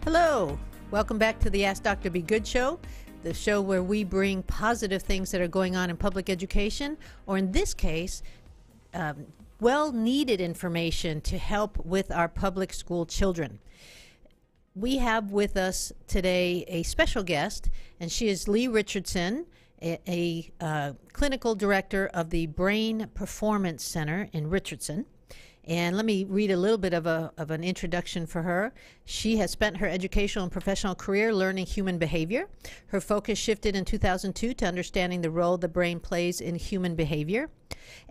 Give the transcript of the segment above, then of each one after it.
Hello, welcome back to the Ask Dr. Be Good show, the show where we bring positive things that are going on in public education, or in this case, well-needed information to help with our public school children. We have with us today a special guest, and she is Leigh Richardson, a clinical director of the Brain Performance Center in Richardson. And let me read a little bit of an introduction for her. She has spent her educational and professional career learning human behavior. Her focus shifted in 2002 to understanding the role the brain plays in human behavior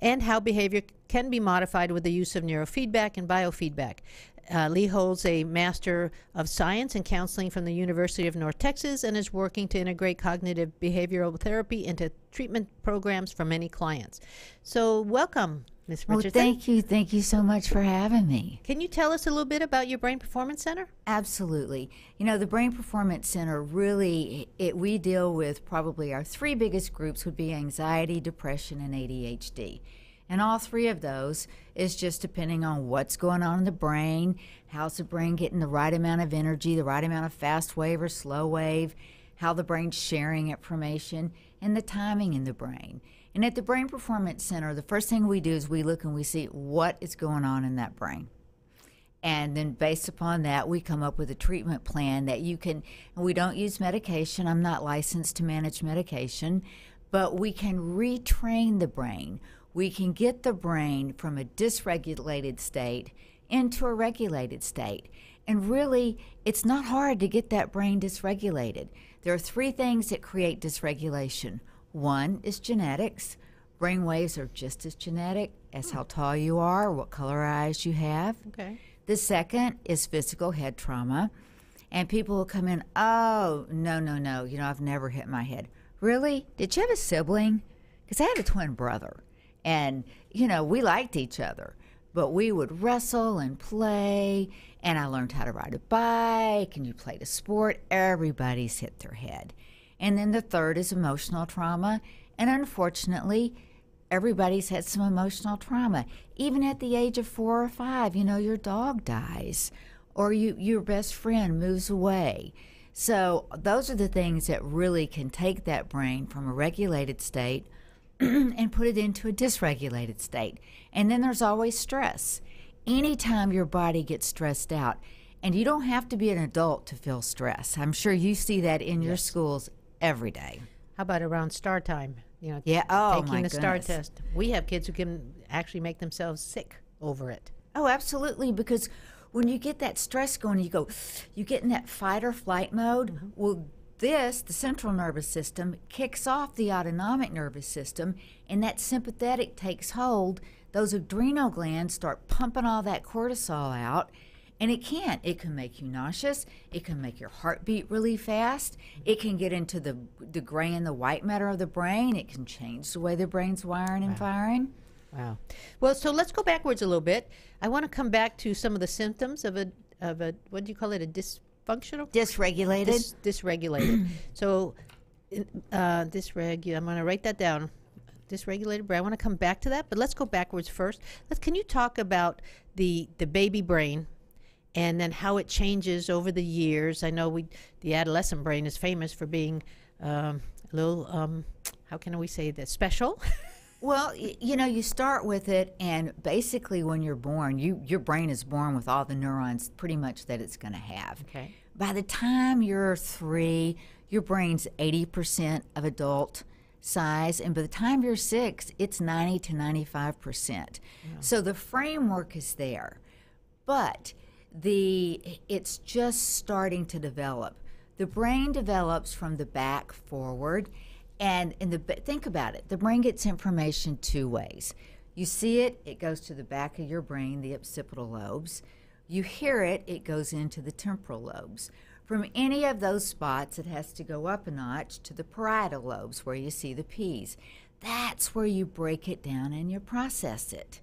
and how behavior can be modified with the use of neurofeedback and biofeedback. Leigh holds a Master of Science in Counseling from the University of North Texas and is working to integrate cognitive behavioral therapy into treatment programs for many clients. So welcome, Ms. Richardson. Well, thank you. Thank you so much for having me. Can you tell us a little bit about your Brain Performance Center? Absolutely. You know, the Brain Performance Center really, we deal with probably our three biggest groups would be anxiety, depression, and ADHD. And all three of those is just depending on what's going on in the brain, how's the brain getting the right amount of energy, the right amount of fast wave or slow wave, how the brain's sharing information, and the timing in the brain. And at the Brain Performance Center, the first thing we do is we look and we see what is going on in that brain. And then based upon that, we come up with a treatment plan that you can, and we don't use medication. I'm not licensed to manage medication, but we can retrain the brain. We can get the brain from a dysregulated state into a regulated state. And really, it's not hard to get that brain dysregulated. There are three things that create dysregulation. One is genetics. Brain waves are just as genetic as how tall you are, what color eyes you have. Okay. The second is physical head trauma. And people will come in, oh, no, you know, I've never hit my head. Really? Did you have a sibling? Because I had a twin brother. And, you know, we liked each other, but we would wrestle and play, and I learned how to ride a bike, and you played a sport. Everybody's hit their head. And then the third is emotional trauma, and unfortunately, everybody's had some emotional trauma. Even at the age of 4 or 5, you know, your dog dies, or your best friend moves away. So those are the things that really can take that brain from a regulated state and put it into a dysregulated state. And then there's always stress. Anytime your body gets stressed out, and you don't have to be an adult to feel stress. I'm sure you see that in your schools every day. How about around STAR time? You know, taking the STAR test. We have kids who can actually make themselves sick over it. Oh, absolutely, because when you get that stress going, you get in that fight or flight mode. Mm-hmm. Well, the central nervous system, kicks off the autonomic nervous system, and that sympathetic takes hold. Those adrenal glands start pumping all that cortisol out, and it can make you nauseous. It can make your heart beat really fast. It can get into the gray and the white matter of the brain. It can change the way the brain's wiring and firing. Wow. Well, so let's go backwards a little bit. I want to come back to some of the symptoms of a what do you call it, a dysregulated. So, I'm going to write that down. Dysregulated brain. I want to come back to that, but let's go backwards first. Can you talk about the baby brain, and then how it changes over the years? I know the adolescent brain is famous for being a little, how can we say this, special? Well, you know, you start with it, and basically when you're born, your brain is born with all the neurons pretty much that it's going to have. Okay. By the time you're 3, your brain's 80% of adult size, and by the time you're 6, it's 90 to 95%. Yeah. So the framework is there, but it's just starting to develop. The brain develops from the back forward. And think about it. The brain gets information 2 ways. You see it, it goes to the back of your brain, the occipital lobes. You hear it, it goes into the temporal lobes. From any of those spots, it has to go up a notch to the parietal lobes, where you see the P's. That's where you break it down and you process it.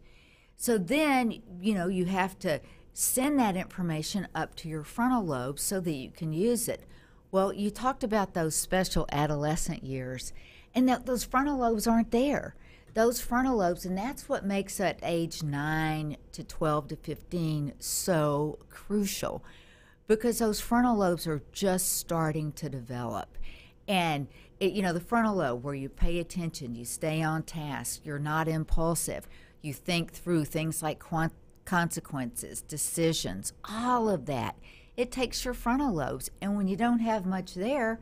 So then, you know, you have to send that information up to your frontal lobes so that you can use it. Well, you talked about those special adolescent years, and those frontal lobes aren't there. Those frontal lobes, and that's what makes that age 9 to 12 to 15 so crucial. because those frontal lobes are just starting to develop. And, the frontal lobe, where you pay attention, you stay on task, you're not impulsive, you think through things like consequences, decisions, all of that. It takes your frontal lobes. And when you don't have much there,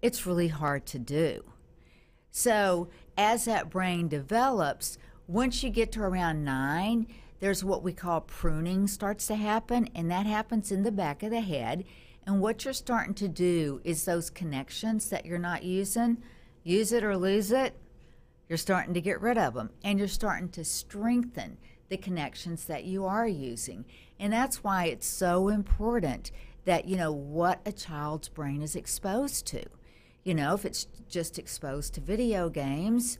it's really hard to do. So as that brain develops, once you get to around 9, there's what we call pruning starts to happen, and that happens in the back of the head. And what you're starting to do is those connections that you're not using, use it or lose it, you're starting to get rid of them. And you're starting to strengthen the connections that you are using. And that's why it's so important that, what a child's brain is exposed to. If it's just exposed to video games,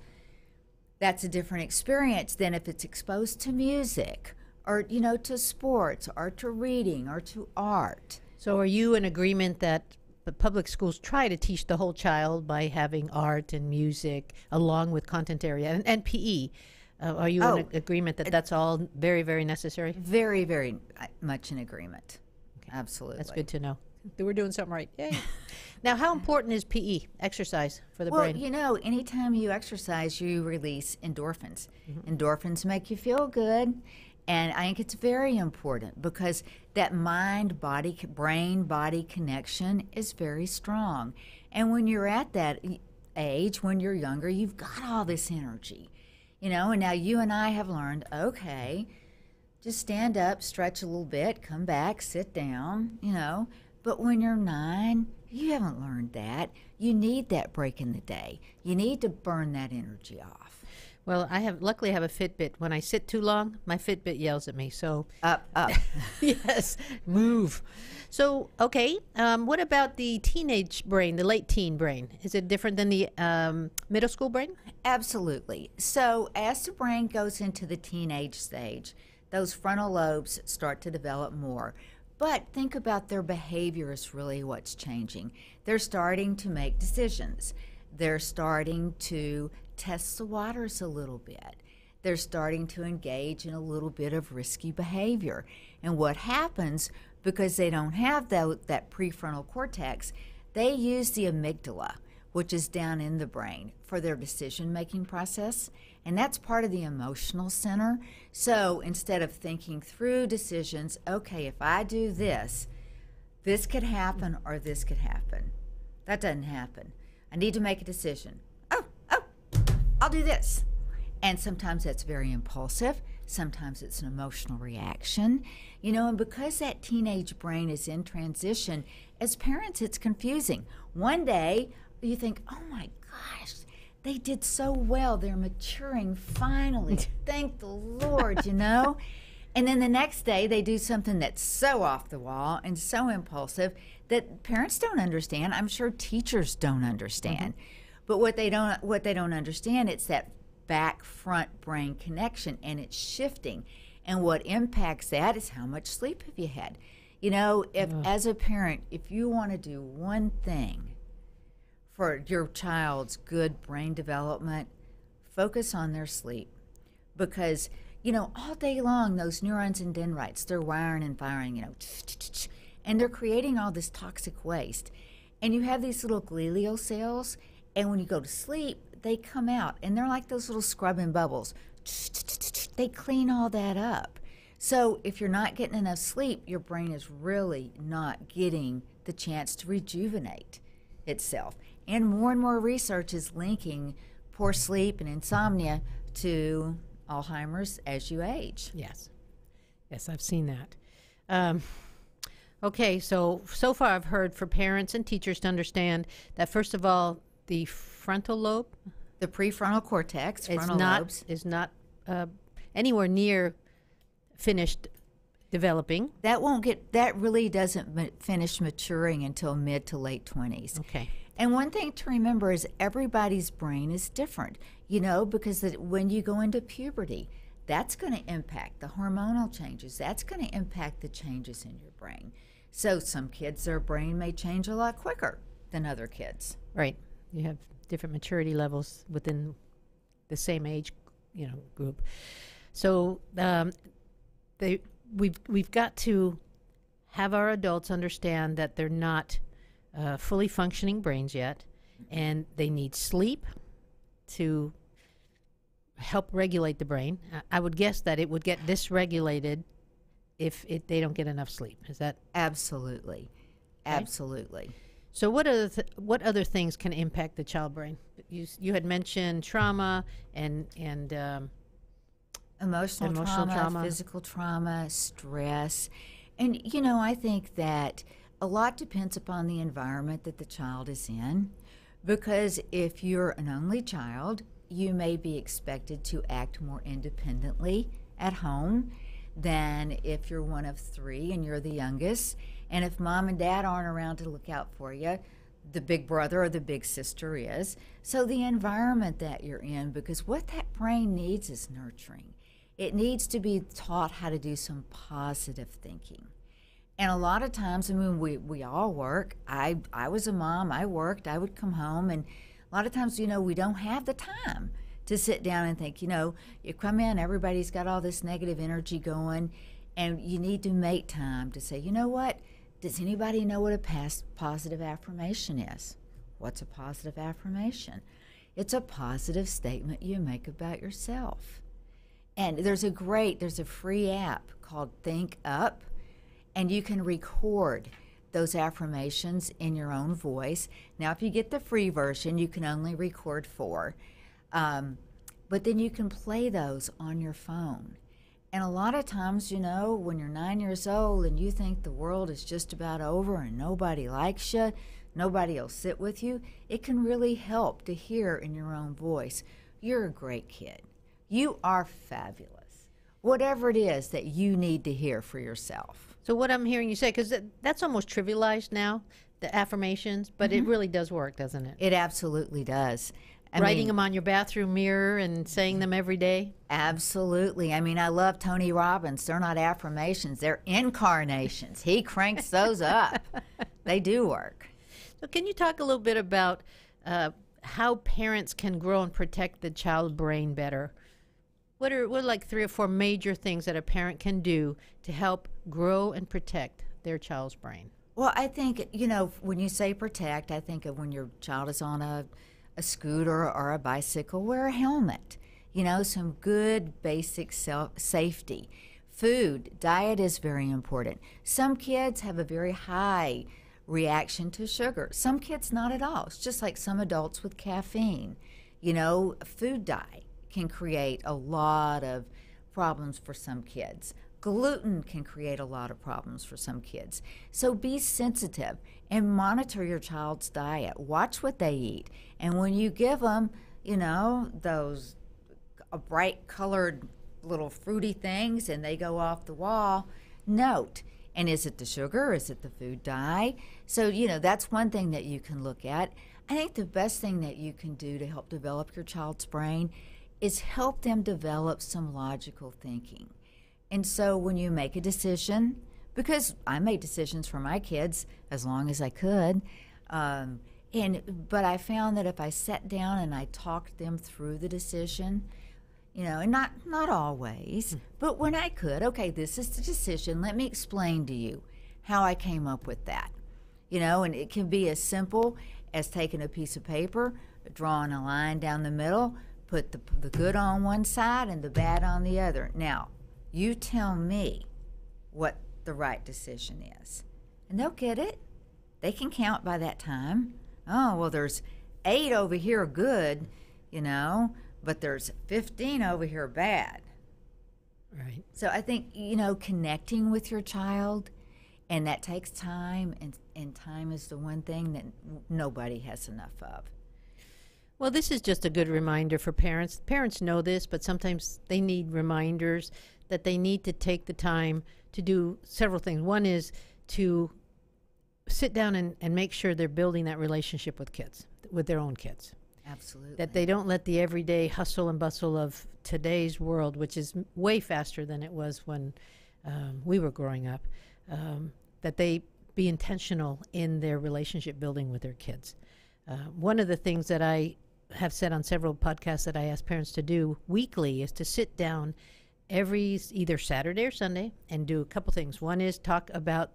that's a different experience than if it's exposed to music or, to sports or to reading or to art. So are you in agreement that the public schools try to teach the whole child by having art and music along with content area and PE? Are you in agreement that that's all very, very necessary? Very, very much in agreement. Okay. Absolutely. That's good to know. We're doing something right. Yay. Now, how important is PE, exercise, for the brain? Well, anytime you exercise, you release endorphins. Mm-hmm. Endorphins make you feel good. And I think it's very important because that brain-body connection is very strong. And when you're at that age, when you're younger, you've got all this energy. And now you and I have learned, okay, just stand up, stretch a little bit, come back, sit down, But when you're 9, you haven't learned that. You need that break in the day. You need to burn that energy off. Well, luckily I have a Fitbit. When I sit too long, my Fitbit yells at me. So up. Yes, move. So, okay, what about the teenage brain, the late teen brain? Is it different than the middle school brain? Absolutely. So as the brain goes into the teenage stage, those frontal lobes start to develop more. But think about their behavior is really what's changing. They're starting to make decisions. They're starting to test the waters a little bit. They're starting to engage in a little bit of risky behavior. And what happens, because they don't have that prefrontal cortex, they use the amygdala, which is down in the brain, for their decision-making process. And that's part of the emotional center. So instead of thinking through decisions, okay, if I do this, this could happen or this could happen. That doesn't happen. I need to make a decision. I'll do this. And sometimes that's very impulsive. Sometimes it's an emotional reaction. And because that teenage brain is in transition, as parents, it's confusing. One day, you think, oh my gosh, they did so well. They're maturing finally. Thank the Lord, And then the next day, they do something that's so off the wall and so impulsive that parents don't understand. I'm sure teachers don't understand. Mm-hmm. But what they don't understand, it's that back front brain connection, and it's shifting. And what impacts that is how much sleep have you had. As a parent, if you want to do one thing for your child's good brain development, focus on their sleep. Because, all day long, those neurons and dendrites, they're wiring and firing, and they're creating all this toxic waste. And you have these little glial cells, and when you go to sleep, they come out, and they're like those little scrubbing bubbles. They clean all that up. So if you're not getting enough sleep, your brain is really not getting the chance to rejuvenate itself. And more research is linking poor sleep and insomnia to Alzheimer's as you age. Yes, I've seen that. Okay, so far I've heard for parents and teachers to understand that, first of all, the frontal lobe, the prefrontal cortex, is not anywhere near finished developing. That really doesn't finish maturing until mid to late 20s. Okay. And one thing to remember is everybody's brain is different, because when you go into puberty, that's going to impact the hormonal changes. That's going to impact the changes in your brain. So some kids, their brain may change a lot quicker than other kids. Right. You have different maturity levels within the same age, group. So we've got to have our adults understand that they're not fully functioning brains yet, and they need sleep to help regulate the brain. I would guess that it would get dysregulated if they don't get enough sleep. Is that? Absolutely. Okay. Absolutely. So what other things can impact the child brain? You had mentioned trauma and Emotional trauma, physical trauma, stress. And, I think that a lot depends upon the environment that the child is in, because if you're an only child, you may be expected to act more independently at home than if you're one of three and you're the youngest. And if mom and dad aren't around to look out for you, the big brother or the big sister is. So the environment that you're in, because what that brain needs is nurturing. It needs to be taught how to do some positive thinking. And a lot of times, we all work. I was a mom, I worked, I would come home, and a lot of times, we don't have the time to sit down and think. You come in, everybody's got all this negative energy going, and you need to make time to say, you know what? Does anybody know what a positive affirmation is? What's a positive affirmation? It's a positive statement you make about yourself. And there's a free app called Think Up, and you can record those affirmations in your own voice. Now, if you get the free version, you can only record 4. But then you can play those on your phone. And a lot of times, when you're 9 years old and you think the world is just about over and nobody likes you, nobody will sit with you, it can really help to hear in your own voice, you're a great kid. You are fabulous. Whatever it is that you need to hear for yourself. So what I'm hearing you say, because that's almost trivialized now, the affirmations, but it really does work, doesn't it? It absolutely does. Writing them on your bathroom mirror and saying them every day? Absolutely. I love Tony Robbins. They're not affirmations. They're incarnations. He cranks those up. They do work. So can you talk a little bit about how parents can grow and protect the child brain better? What are like 3 or 4 major things that a parent can do to help grow and protect their child's brain? Well, I think, when you say protect, I think of when your child is on a scooter or a bicycle, wear a helmet. Some good basic safety. Food, diet is very important. Some kids have a very high reaction to sugar. Some kids not at all. It's just like some adults with caffeine. Food dye can create a lot of problems for some kids. Gluten can create a lot of problems for some kids. So be sensitive and monitor your child's diet. Watch what they eat. And when you give them, those bright colored little fruity things and they go off the wall, note. And is it the sugar? Is it the food dye? So, that's one thing that you can look at. I think the best thing that you can do to help develop your child's brain is help them develop some logical thinking. And so when you make a decision, because I made decisions for my kids as long as I could, but I found that if I sat down and I talked them through the decision, and not always, but when I could, okay, this is the decision, let me explain to you how I came up with that. And it can be as simple as taking a piece of paper, drawing a line down the middle, put the good on one side and the bad on the other. Now, you tell me what the right decision is. And they'll get it. They can count by that time. Oh, well, there's 8 over here good, but there's 15 over here bad. Right. So I think, connecting with your child, and that takes time, and time is the one thing that nobody has enough of. Well, this is just a good reminder for parents. Parents know this, but sometimes they need reminders that they need to take the time to do several things. One is to sit down and make sure they're building that relationship with kids, with their own kids. Absolutely. That they don't let the everyday hustle and bustle of today's world, which is way faster than it was when we were growing up, that they be intentional in their relationship building with their kids. One of the things that I have said on several podcasts that I ask parents to do weekly is to sit down every either Saturday or Sunday and do a couple things. One is talk about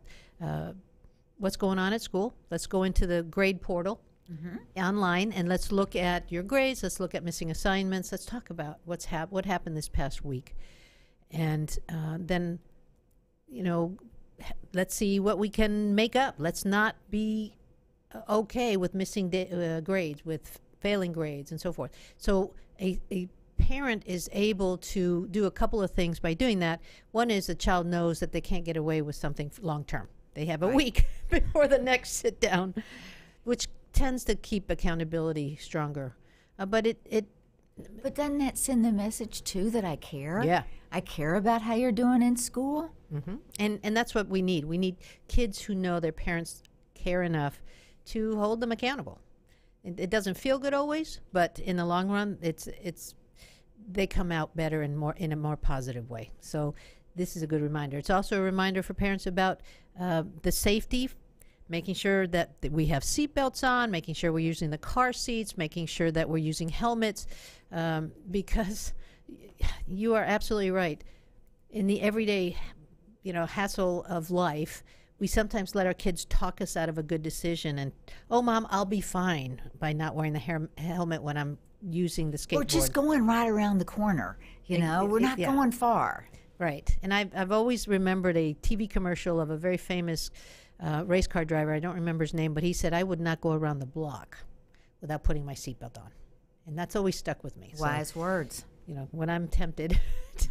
what's going on at school. Let's go into the grade portal online, and let's look at your grades. Let's look at missing assignments. Let's talk about what happened this past week. And then, let's see what we can make up. Let's not be okay with missing grades, with failing grades, and so forth. So a parent is able to do a couple of things by doing that. One is the child knows that they can't get away with something long term. They have a week before the next sit down, which tends to keep accountability stronger. But doesn't that send the message too that I care? Yeah, I care about how you're doing in school. And that's what we need. We need kids who know their parents care enough to hold them accountable. It doesn't feel good always, but in the long run, they come out better and in a more positive way. So this is a good reminder. It's also a reminder for parents about the safety, making sure that we have seatbelts on, making sure we're using the car seats, making sure that we're using helmets, because you are absolutely right. In the everyday, hassle of life, we sometimes let our kids talk us out of a good decision. And, oh, Mom, I'll be fine by not wearing the helmet when I'm using the skateboard. Or just going right around the corner. We're not going far. Right. And I've always remembered a TV commercial of a very famous race car driver. I don't remember his name, but he said, I would not go around the block without putting my seatbelt on. And that's always stuck with me. Wise words. When I'm tempted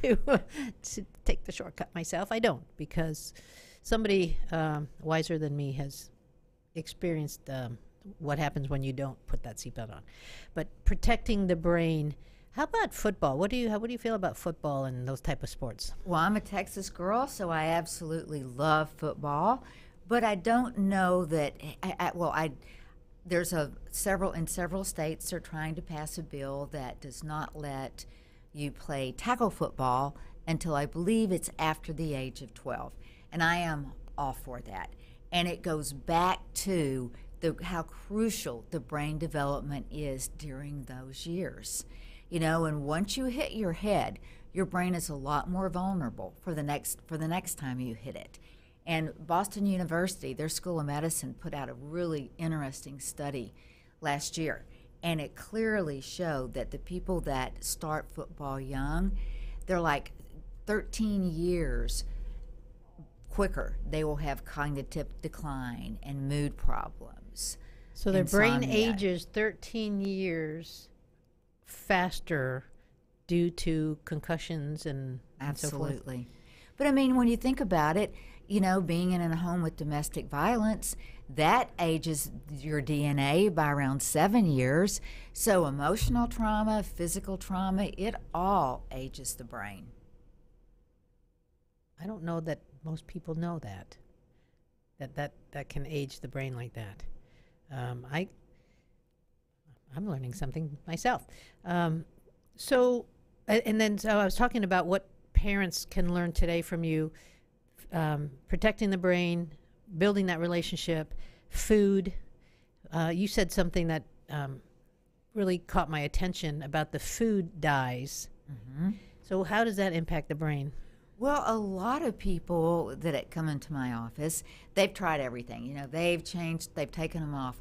to take the shortcut myself, I don't, because somebody wiser than me has experienced what happens when you don't put that seatbelt on. But protecting the brain. How about football? What do you feel about football and those type of sports? Well, I'm a Texas girl, so I absolutely love football. But I don't know that. There's several states are trying to pass a bill that does not let you play tackle football until I believe it's after the age of 12, and I am all for that. And it goes back to how crucial the brain development is during those years. And once you hit your head, your brain is a lot more vulnerable for the next time you hit it. And Boston University, their School of Medicine, put out a really interesting study last year, and it clearly showed that the people that start football young, they're like 13 years quicker. They will have cognitive decline and mood problems. So their brain ages 13 years faster due to concussions and so forth. Absolutely. But when you think about it, being in a home with domestic violence, that ages your DNA by around 7 years. So emotional trauma, physical trauma, it all ages the brain. I don't know that most people know that can age the brain like that. I'm learning something myself. So I was talking about what parents can learn today from you. Protecting the brain, building that relationship, food. You said something that really caught my attention about the food dyes. So how does that impact the brain? Well, a lot of people that come into my office, they've tried everything. They've taken them off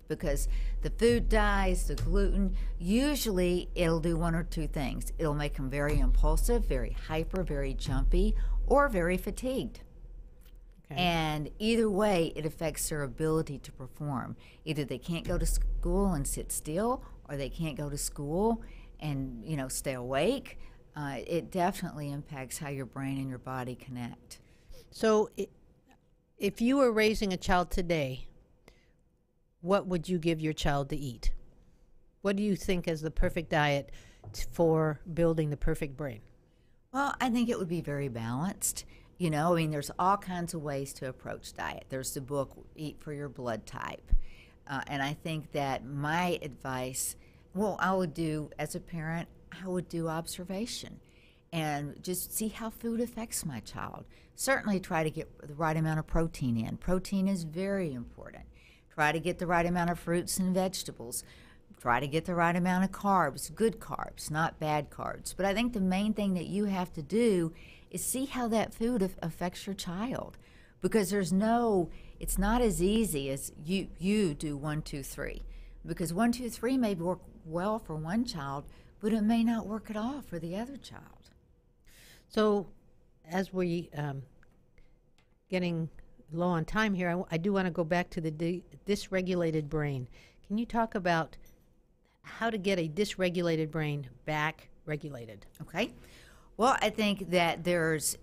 because the food dyes, the gluten, usually it'll do one or two things. It'll make them very impulsive, very hyper, very jumpy, or very fatigued. Okay. And either way, it affects their ability to perform. Either they can't go to school and sit still, or they can't go to school and stay awake. It definitely impacts how your brain and your body connect. So if you were raising a child today, what would you give your child to eat? What do you think is the perfect diet for building the perfect brain? Well, I think it would be very balanced. There's all kinds of ways to approach diet. There's the book, Eat for Your Blood Type. And I think that my advice, I would do, as a parent, I would do observation and just see how food affects my child. Certainly try to get the right amount of protein in. Protein is very important. Try to get the right amount of fruits and vegetables. Try to get the right amount of carbs, good carbs, not bad carbs. But I think the main thing that you have to do is see how that food affects your child. because it's not as easy as you do 1, 2, 3, because 1, 2, 3 may work well for one child, but it may not work at all for the other child. So as we getting low on time here, I do want to go back to the dysregulated brain. Can you talk about how to get a dysregulated brain back regulated? Okay. Well, I think that there's,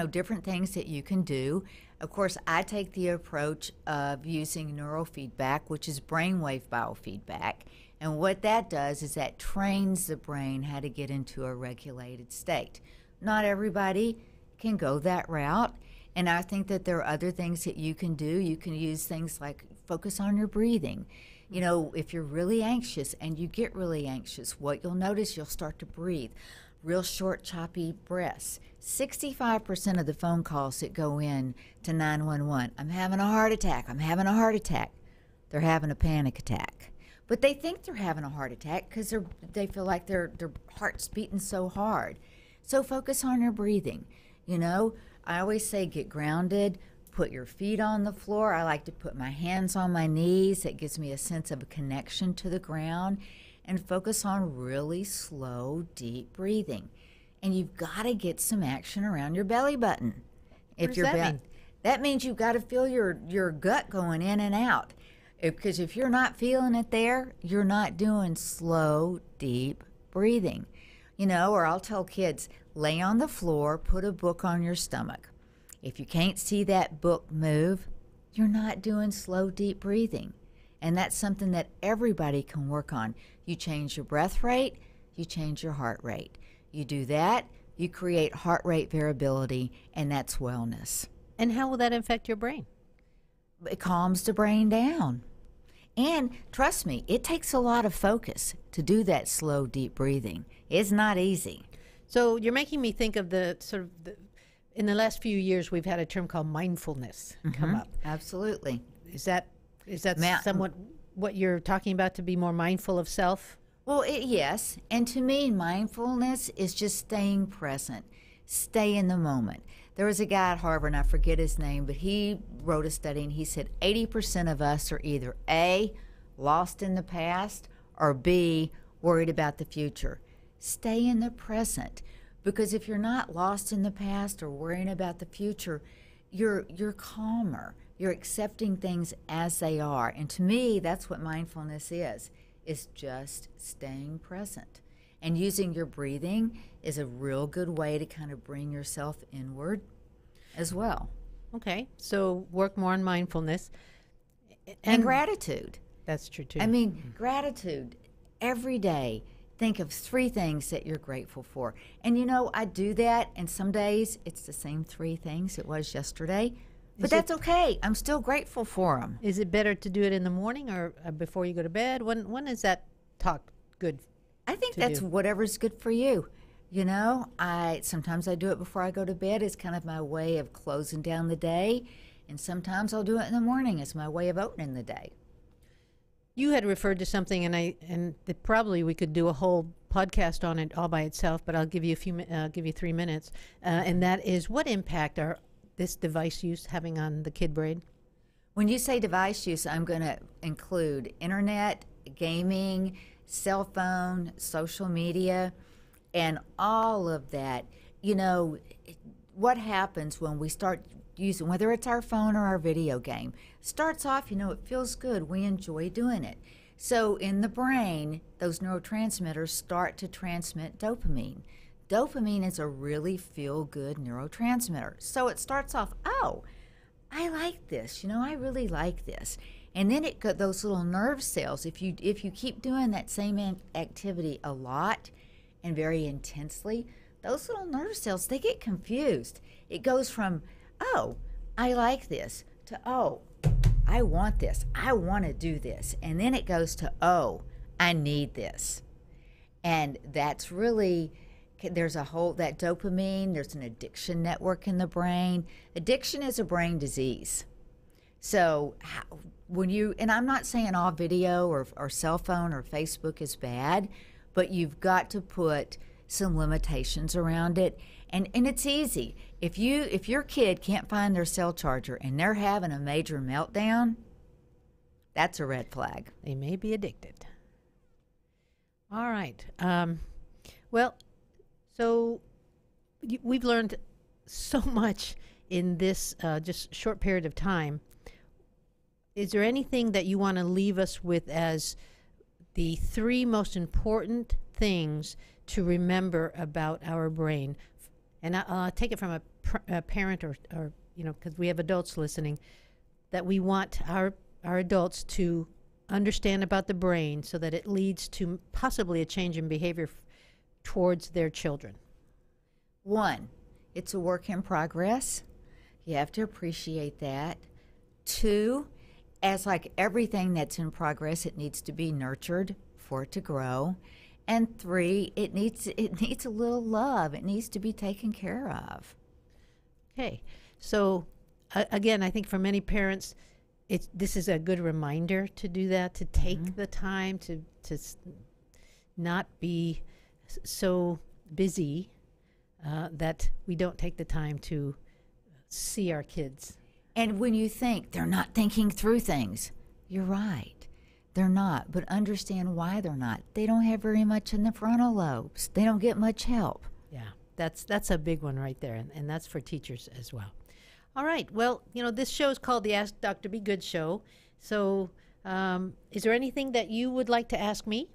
different things that you can do. Of course, I take the approach of using neurofeedback, which is brainwave biofeedback. And what that does is that trains the brain how to get into a regulated state. Not everybody can go that route. And I think that there are other things that you can do. You can use things like focus on your breathing. If you're really anxious and you get really anxious, what you'll notice, you'll start to breathe real short, choppy breaths. 65% of the phone calls that go in to 911, I'm having a heart attack, I'm having a heart attack. They're having a panic attack. But they think they're having a heart attack because they feel like their heart's beating so hard. So focus on your breathing. I always say get grounded, put your feet on the floor. I like to put my hands on my knees. That gives me a sense of a connection to the ground. And focus on really slow, deep breathing. And you've got to get some action around your belly button. What does that mean? That means you've got to feel your gut going in and out. Because if you're not feeling it there, you're not doing slow, deep breathing. Or I'll tell kids, lay on the floor, put a book on your stomach. If you can't see that book move, you're not doing slow, deep breathing. And that's something that everybody can work on. You change your breath rate, you change your heart rate. You do that, you create heart rate variability, and that's wellness. And how will that affect your brain? It calms the brain down. And trust me, it takes a lot of focus to do that slow, deep breathing. It's not easy. So you're making me think of in the last few years, we've had a term called mindfulness come up. Absolutely. Is that somewhat what you're talking about, to be more mindful of self? Well, yes. And to me, mindfulness is just staying present, stay in the moment. There was a guy at Harvard, and I forget his name, but he wrote a study, and he said 80% of us are either A, lost in the past, or B, worried about the future. Stay in the present, because if you're not lost in the past or worrying about the future, you're calmer. You're accepting things as they are. And to me, that's what mindfulness is just staying present. And using your breathing is a real good way to kind of bring yourself inward as well. Okay, so work more on mindfulness. And gratitude. That's true, too. I mean, gratitude every day. Think of 3 things that you're grateful for. And I do that, and some days it's the same 3 things it was yesterday. But that's okay. I'm still grateful for them. Is it better to do it in the morning or before you go to bed? When is that talk good? I think that's whatever's good for you. Sometimes I do it before I go to bed. It's kind of my way of closing down the day. And sometimes I'll do it in the morning. It's my way of opening the day. You had referred to something, and probably we could do a whole podcast on it all by itself. But I'll give you 3 minutes, and that is, what impact are this device use having on the kid brain? When you say device use, I'm going to include internet, gaming, cell phone, social media, and all of that. What happens when we start using, whether it's our phone or our video game, starts off, it feels good. We enjoy doing it. So in the brain, those neurotransmitters start to transmit dopamine. Dopamine is a really feel-good neurotransmitter. So it starts off, oh, I like this. I really like this. And then those little nerve cells, if you keep doing that same activity a lot and very intensely, those little nerve cells, they get confused. It goes from, oh, I like this, to, oh, I want this. I want to do this. And then it goes to, oh, I need this. And that's really... There's that dopamine, there's an addiction network in the brain. Addiction is a brain disease. So and I'm not saying all video or cell phone or Facebook is bad, but you've got to put some limitations around it. And it's easy. If your kid can't find their cell charger and they're having a major meltdown, that's a red flag. They may be addicted. All right. Well, so we've learned so much in this just short period of time. Is there anything that you want to leave us with as the 3 most important things to remember about our brain? And I'll take it from a parent or because we have adults listening, that we want our adults to understand about the brain so that it leads to possibly a change in behavior towards their children. 1, it's a work in progress. You have to appreciate that. 2, as like everything that's in progress, it needs to be nurtured for it to grow. And 3, it needs a little love. It needs to be taken care of. Okay. So again, I think for many parents, this is a good reminder to do that, to take the time to not be so busy that we don't take the time to see our kids. And when you think they're not thinking through things, you're right. They're not, but understand why they're not. They don't have very much in the frontal lobes. They don't get much help. Yeah, that's a big one right there, and that's for teachers as well. All right, well, this show is called the Ask Dr. Be Good Show. So is there anything that you would like to ask me?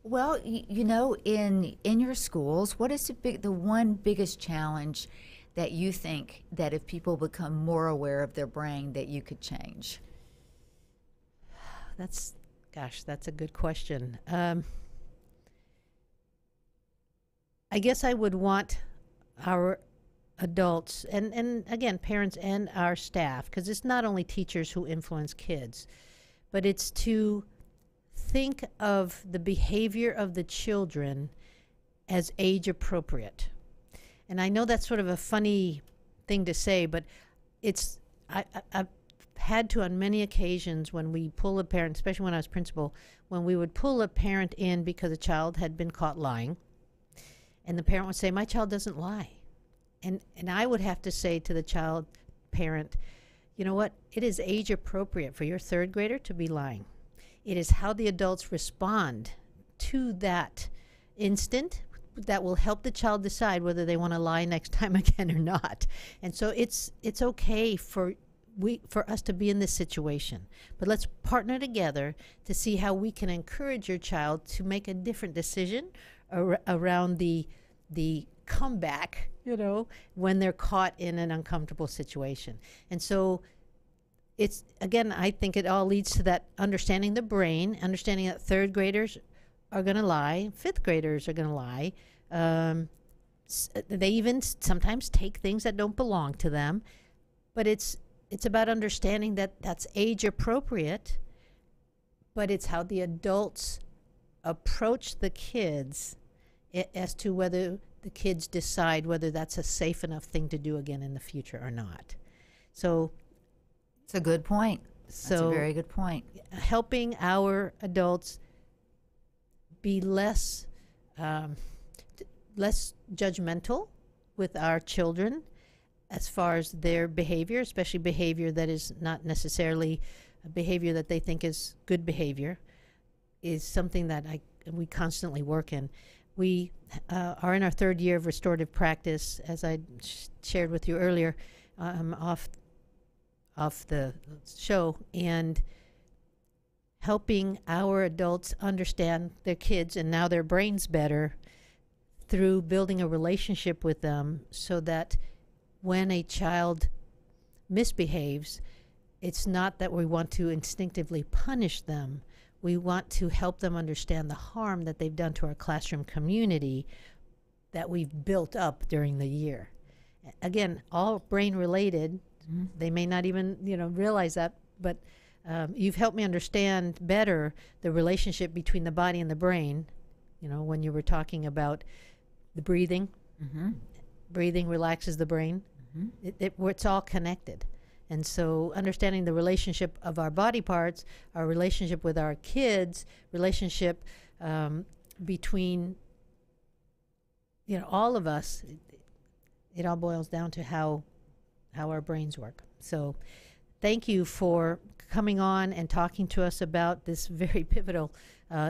Well, in your schools, what is the one biggest challenge that you think that if people become more aware of their brain that you could change? That's a good question. I guess I would want our adults and again, parents and our staff, because it's not only teachers who influence kids, but it's to think of the behavior of the children as age appropriate. And I know that's sort of a funny thing to say, but I've had to on many occasions when we pull a parent, especially when I was principal, when we would pull a parent in because a child had been caught lying, and the parent would say, "My child doesn't lie." And I would have to say to the parent, you know what? It is age appropriate for your 3rd grader to be lying. It is how the adults respond to that instant that will help the child decide whether they want to lie next time again or not. And so it's okay for us to be in this situation, but let's partner together to see how we can encourage your child to make a different decision around the comeback, when they're caught in an uncomfortable situation. And so it's, again, I think it all leads to that understanding the brain, understanding that 3rd graders are going to lie, 5th graders are going to lie. They even sometimes take things that don't belong to them, but it's about understanding that that's age appropriate, but it's how the adults approach the kids as to whether the kids decide whether that's a safe enough thing to do again in the future or not. So it's a good point. That's a very good point. Helping our adults be less judgmental with our children as far as their behavior, especially behavior that is not necessarily a behavior that they think is good behavior, is something that we constantly work in. We are in our 3rd year of restorative practice, as I shared with you earlier, off the show, and helping our adults understand their kids and now their brains better through building a relationship with them, so that when a child misbehaves, it's not that we want to instinctively punish them. We want to help them understand the harm that they've done to our classroom community that we've built up during the year. Again, all brain related. Mm-hmm. They may not even realize that, but you've helped me understand better the relationship between the body and the brain. When you were talking about the breathing. Mm-hmm. Breathing relaxes the brain. Mm-hmm. It's all connected. And so understanding the relationship of our body parts, our relationship with our kids, relationship between all of us, it all boils down to how our brains work. So thank you for coming on and talking to us about this very pivotal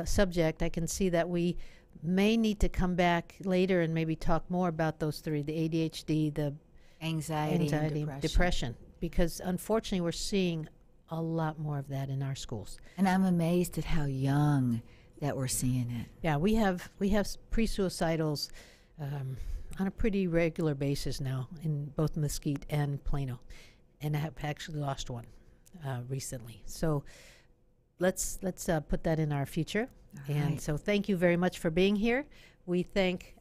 subject. I can see that we may need to come back later and maybe talk more about those three, the ADHD, the anxiety and depression, because unfortunately we're seeing a lot more of that in our schools. And I'm amazed at how young that we're seeing it. Yeah, we have pre-suicidals on a pretty regular basis now in both Mesquite and Plano, and I have actually lost one recently. So let's put that in our future. And so thank you very much for being here. We thank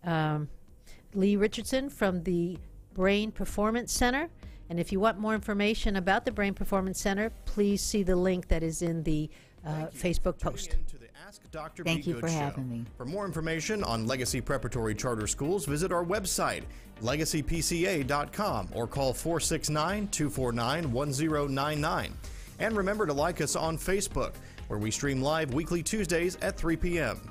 Leigh Richardson from the Brain Performance Center. And if you want more information about the Brain Performance Center, please see the link that is in the Facebook post. Thank you for having me. For more information on Legacy Preparatory Charter Schools, visit our website, legacypca.com, or call 469-249-1099. And remember to like us on Facebook, where we stream live weekly Tuesdays at 3 p.m.